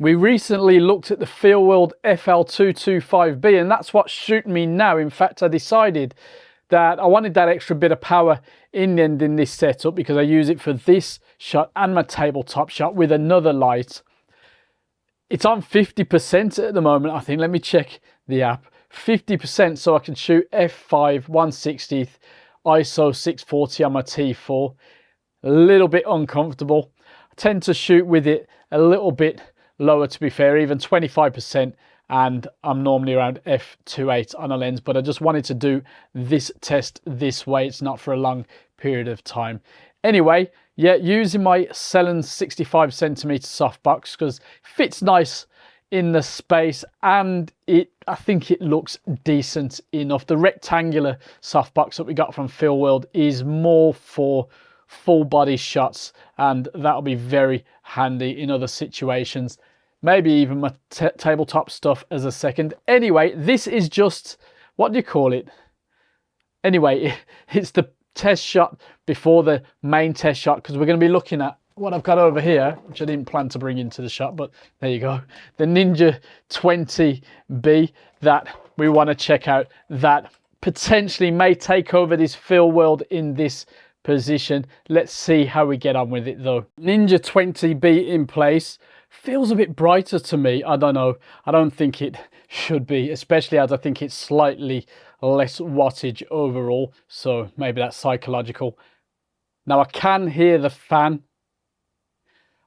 We recently looked at the Fieldworld FL225B, and that's what's shooting me now. In fact, I decided that I wanted that extra bit of power in the end in this setup because I use it for this shot and my tabletop shot with another light. It's on 50% at the moment, I think. Let me check the app. 50%, so I can shoot f5 1/60th ISO 640 on my T4. A little bit uncomfortable. I tend to shoot with it a little bit lower, to be fair, even 25%, and I'm normally around f2.8 on a lens, but I just wanted to do this test this way. It's not for a long period of time. Anyway, yeah, using my Celens 65cm softbox because it fits nice in the space, and I think it looks decent enough. The rectangular softbox that we got from Fieldworld is more for full body shots, and that'll be very handy in other situations. Maybe even my tabletop stuff as a second. Anyway, this is just, what do you call it? Anyway, it's the test shot before the main test shot, because we're going to be looking at what I've got over here, which I didn't plan to bring into the shot, but there you go. The Ninja 20B that we want to check out, that potentially may take over this Fieldworld in this position. Let's see how we get on with it though. Ninja 20B in place. Feels a bit brighter to me. I don't know. I don't think it should be, especially as I think it's slightly less wattage overall. So maybe that's psychological. Now I can hear the fan.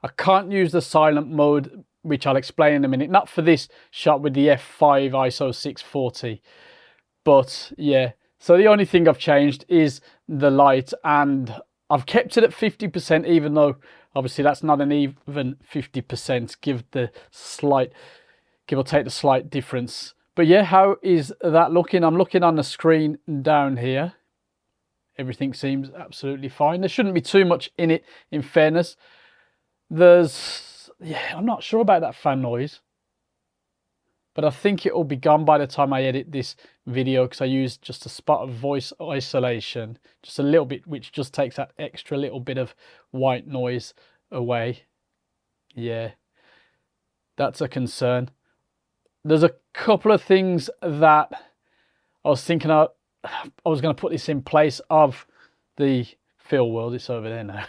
I can't use the silent mode, which I'll explain in a minute. Not for this shot with the f5 ISO 640. But yeah, so the only thing I've changed is the light, and I've kept it at 50%, even though obviously that's not an even 50%, give or take the slight difference. But yeah, how is that looking? I'm looking on the screen down here. Everything seems absolutely fine. There shouldn't be too much in it, in fairness. I'm not sure about that fan noise, but I think it will be gone by the time I edit this video, because I use just a spot of voice isolation, just a little bit, which just takes that extra little bit of white noise away. Yeah, that's a concern. There's a couple of things that I was thinking of. I was going to put this in place of the Fieldworld. It's over there now.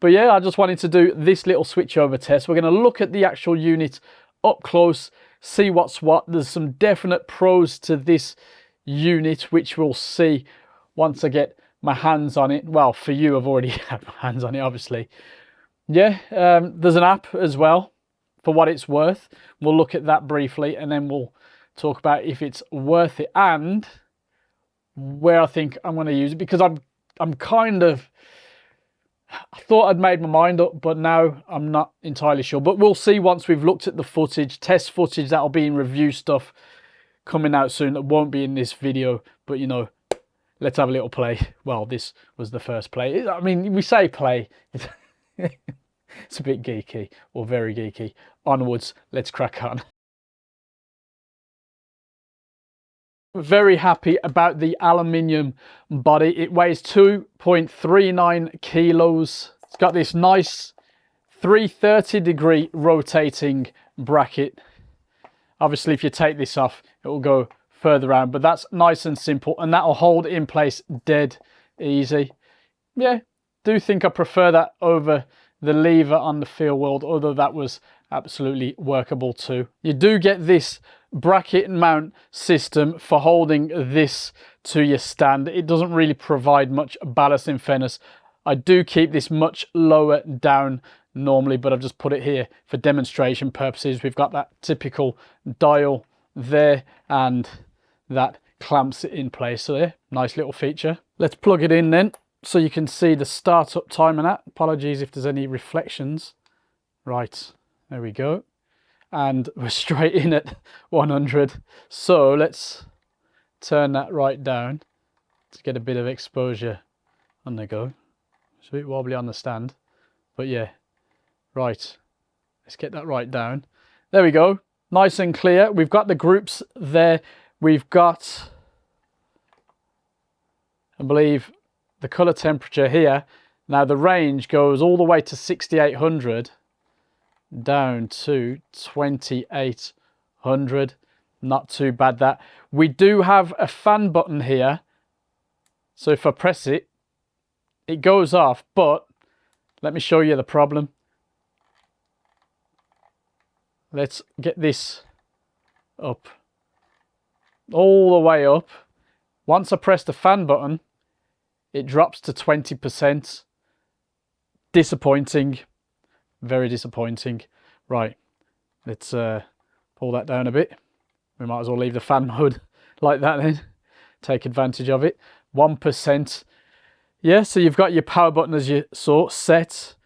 But yeah, I just wanted to do this little switch over test. We're going to look at the actual unit up close, see what's what. There's some definite pros to this unit, which we'll see once I get my hands on it. Well, for you, I've already had my hands on it, obviously. Yeah, there's an app as well, for what it's worth. We'll look at that briefly, and then we'll talk about if it's worth it and where I think I'm going to use it, because I'm kind of, I thought I'd made my mind up, but now I'm not entirely sure. But we'll see once we've looked at the footage, test footage that'll be in review stuff coming out soon that won't be in this video. But you know, let's have a little play. Well, this was the first play. I mean, we say play. It's a bit geeky, or very geeky. Onwards, let's crack on. Very happy about the aluminium body. It weighs 2.39 kilos. It's got this nice 330-degree rotating bracket. Obviously, if you take this off, it will go further around, but that's nice and simple, and that'll hold in place dead easy. Yeah, do think I prefer that over the lever on the Fieldworld, although that was absolutely workable too. You do get this bracket mount system for holding this to your stand. It doesn't really provide much ballast, in fairness. I do keep this much lower down normally, but I've just put it here for demonstration purposes. We've got that typical dial there, and that clamps it in place. So yeah, nice little feature. Let's plug it in then, so you can see the startup time and that. Apologies if there's any reflections. Right, there we go. And we're straight in at 100. So let's turn that right down to get a bit of exposure on the go. It's a bit wobbly on the stand, but yeah. Right, let's get that right down. There we go, nice and clear. We've got the groups there. We've got, I believe, the color temperature here. Now the range goes all the way to 6800. down to 2800. Not too bad that. We do have a fan button here. So if I press it, it goes off, but let me show you the problem. Let's get this up. All the way up. Once I press the fan button, it drops to 20%. Disappointing. Very disappointing. Right, let's pull that down a bit. We might as well leave the fan mode like that then. Take advantage of it. 1%. Yeah, so you've got your power button as you saw, set,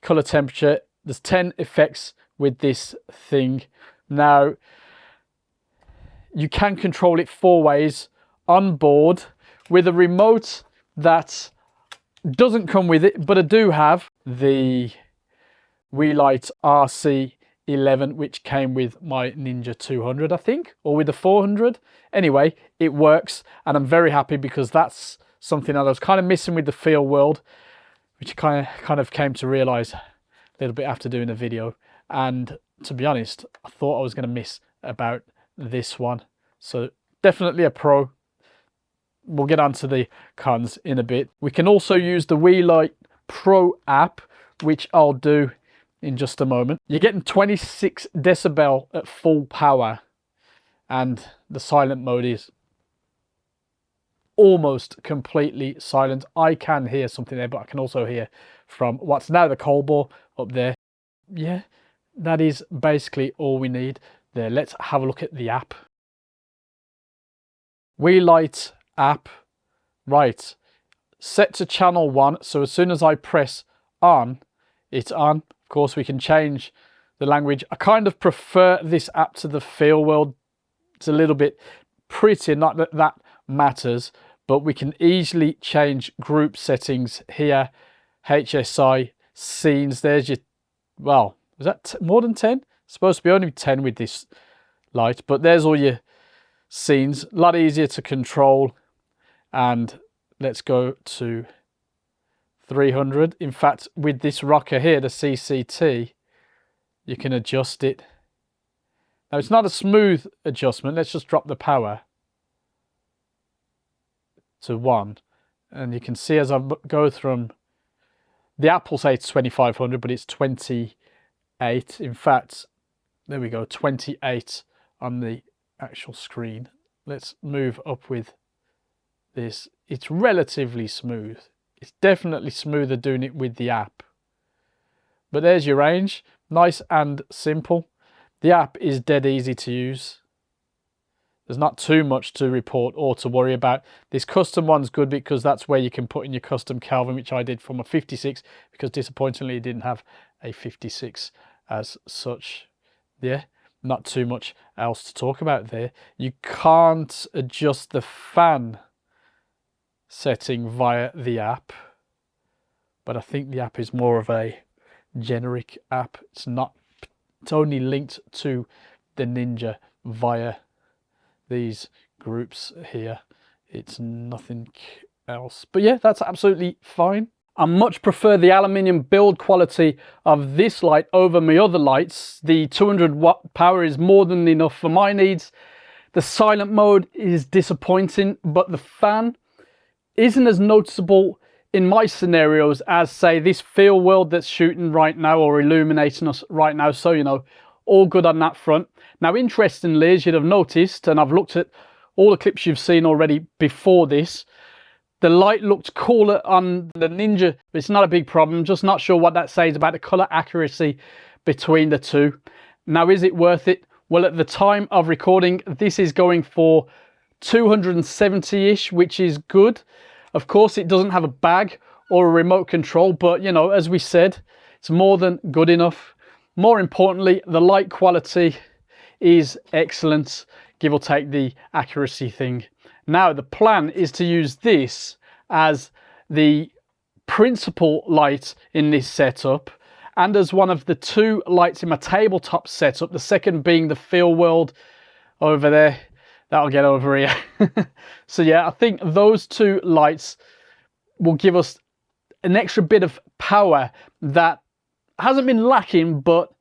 color temperature. There's 10 effects with this thing. Now, you can control it 4 ways on board with a remote that doesn't come with it, but I do have the Weeylite RC11, which came with my Ninja 200, I think, or with the 400. Anyway, it works, and I'm very happy because that's something that I was kind of missing with the field world, which I kind of came to realize a little bit after doing the video. And to be honest, I thought I was going to miss about this one. So definitely a pro. We'll get onto the cons in a bit. We can also use the Weeylite Pro app, which I'll do in just a moment. You're getting 26 decibel at full power, and the silent mode is almost completely silent. I can hear something there, but I can also hear from what's now the cold bore up there. Yeah, that is basically all we need there. Let's have a look at the app. Weeylite app. Right, set to channel 1, so as soon as I press on, it's on. Of course, we can change the language. I kind of prefer this app to the field world. It's a little bit pretty, not that that matters, but we can easily change group settings here. HSI, scenes, there's your, well, is that more than 10? It's supposed to be only 10 with this light, but there's all your scenes. A lot easier to control. And let's go to 300. In fact, with this rocker here, the CCT, you can adjust it. Now, it's not a smooth adjustment. Let's just drop the power to 1. And you can see as I go from, the app will say it's 2500, but it's 28. In fact, there we go, 28 on the actual screen. Let's move up with this. It's relatively smooth. It's definitely smoother doing it with the app. But there's your range. Nice and simple. The app is dead easy to use. There's not too much to report or to worry about. This custom one's good because that's where you can put in your custom Kelvin, which I did from a 56, because disappointingly it didn't have a 56 as such. Yeah, not too much else to talk about there. You can't adjust the fan setting via the app, but I think the app is more of a generic app. It's not, it's only linked to the Ninja via these groups here. It's nothing else, but yeah, that's absolutely fine. I much prefer the aluminium build quality of this light over my other lights. The 200 watt power is more than enough for my needs. The silent mode is disappointing, but the fan isn't as noticeable in my scenarios as, say, this field world that's shooting right now or illuminating us right now. So, you know, all good on that front. Now, interestingly, as you'd have noticed, and I've looked at all the clips you've seen already before this, the light looked cooler on the Ninja. It's not a big problem. Just not sure what that says about the color accuracy between the two. Now, is it worth it? Well, at the time of recording, this is going for 270-ish, which is good. Of course, it doesn't have a bag or a remote control, but, you know, as we said, it's more than good enough. More importantly, the light quality is excellent, give or take the accuracy thing. Now, the plan is to use this as the principal light in this setup, and as one of the 2 lights in my tabletop setup, the second being the field world over there. That'll get over here. So yeah, I think those 2 lights will give us an extra bit of power that hasn't been lacking, but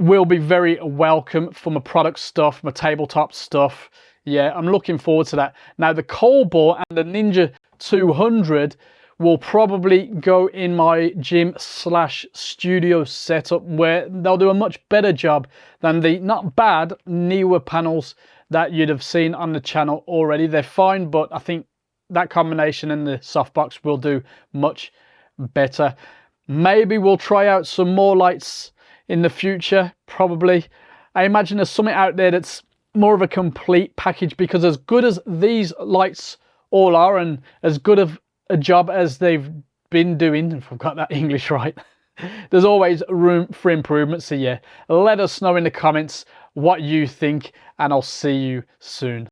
will be very welcome for my product stuff, my tabletop stuff. Yeah, I'm looking forward to that. Now the Cobalt and the Ninja 200 will probably go in my gym slash studio setup, where they'll do a much better job than the not bad newer panels that you'd have seen on the channel already. They're fine, but I think that combination and the softbox will do much better. Maybe we'll try out some more lights in the future, probably. I imagine there's something out there that's more of a complete package, because as good as these lights all are, and as good of a job as they've been doing, if I've got that English right, there's always room for improvement. So yeah, let us know in the comments what you think, and I'll see you soon.